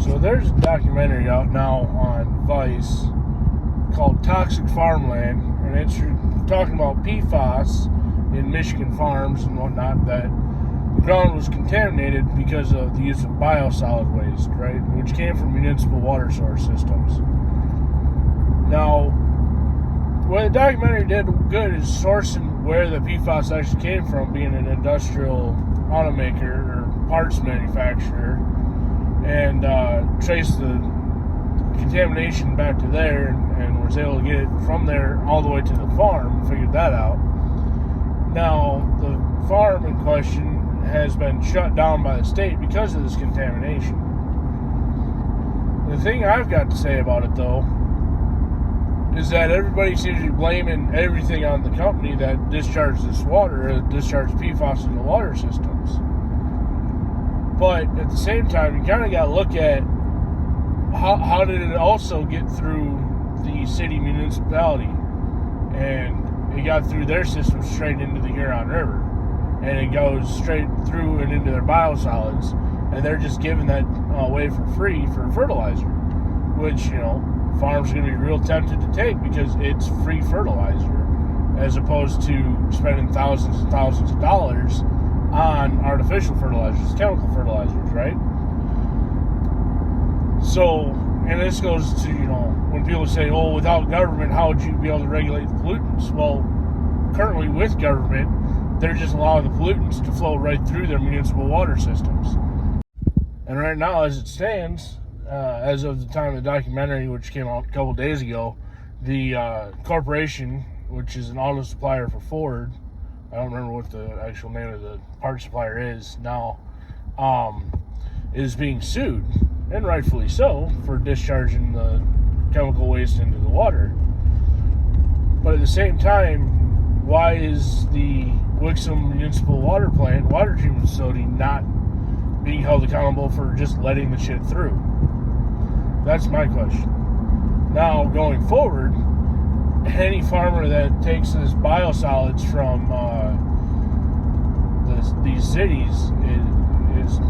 So there's a documentary out now on Vice called Toxic Farmland, and it's talking about PFOS in Michigan farms and whatnot, that the ground was contaminated because of the use of biosolid waste, right, which came from municipal water source systems. Now, what the documentary did good is sourcing where the PFOS actually came from, being an industrial automaker or parts manufacturer, and trace the contamination back to there, and was able to get it from there all the way to the farm, figured that out. Now, the farm in question has been shut down by the state because of this contamination. The thing I've got to say about it, though, is that everybody seems to be blaming everything on the company that discharged this water, or discharged PFOS into water systems. But at the same time, you kind of got to look at how did it also get through the city municipality, and it got through their system straight into the Huron River, and it goes straight through and into their biosolids, and they're just giving that away for free for fertilizer, which, farms are going to be real tempted to take because it's free fertilizer, as opposed to spending thousands and thousands of dollars on artificial fertilizers, chemical fertilizers, right? So, and this goes to, when people say, oh, without government, how would you be able to regulate the pollutants? Well, currently with government, they're just allowing the pollutants to flow right through their municipal water systems. And right now, as it stands, as of the time of the documentary, which came out a couple days ago, the corporation, which is an auto supplier for Ford, I don't remember what the actual name of the part supplier is now, is being sued, and rightfully so, for discharging the chemical waste into the water. But at the same time, why is the Wixom Municipal Water Plant, water treatment facility, not being held accountable for just letting the shit through? That's my question. Now, going forward, any farmer that takes this biosolids from these cities is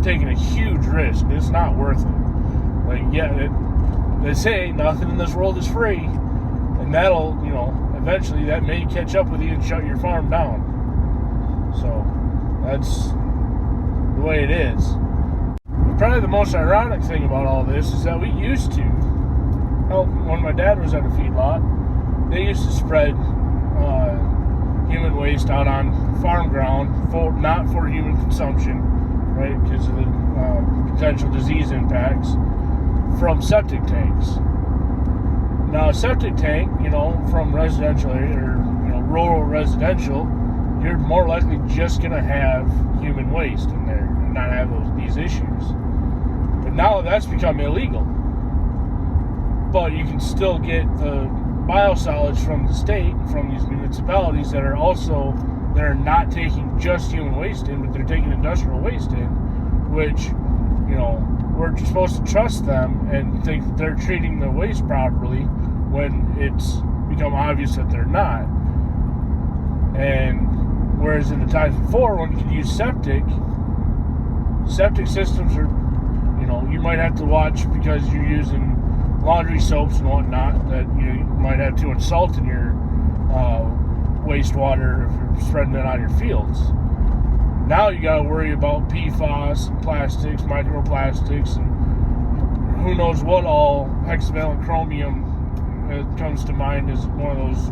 taking a huge risk. It's not worth it. They say nothing in this world is free, and that'll, eventually that may catch up with you and shut your farm down. So that's the way it is. Probably the most ironic thing about all this is that we used to, when my dad was at a feedlot, they used to spread human waste out on farm ground, not for human consumption, right, because of the potential disease impacts, from septic tanks. Now, a septic tank, from residential area, or rural residential, you're more likely just going to have human waste in there and not have these issues. But now that's become illegal. But you can still get the biosolids from the state, from these municipalities that are not taking just human waste in, but they're taking industrial waste in, which, we're supposed to trust them and think that they're treating the waste properly when it's become obvious that they're not. And whereas in the times before, when you could use septic systems are, you might have to watch because you're using laundry soaps and whatnot, that you might have too much salt in your wastewater if you're spreading it on your fields. Now you got to worry about PFOS and plastics, microplastics, and who knows what all. Hexavalent chromium comes to mind as one of those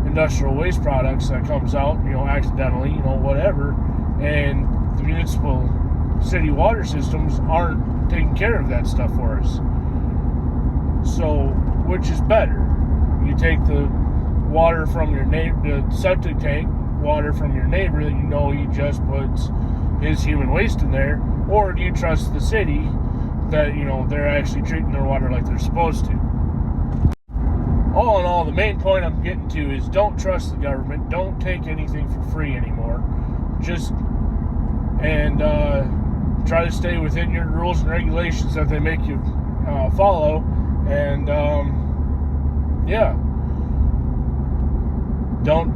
industrial waste products that comes out, accidentally, whatever. And the municipal city water systems aren't taking care of that stuff for us. So, which is better? You take the water from your the septic tank, water from your neighbor that he just puts his human waste in there, or do you trust the city that, they're actually treating their water like they're supposed to? All in all, the main point I'm getting to is don't trust the government. Don't take anything for free anymore. And try to stay within your rules and regulations that they make you follow. And don't,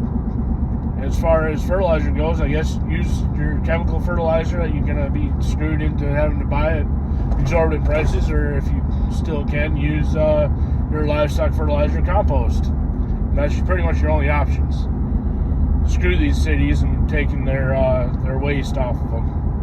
as far as fertilizer goes, I guess use your chemical fertilizer that you're going to be screwed into having to buy at exorbitant prices, or if you still can, use your livestock fertilizer compost. And that's pretty much your only options. Screw these cities and taking their waste off of them.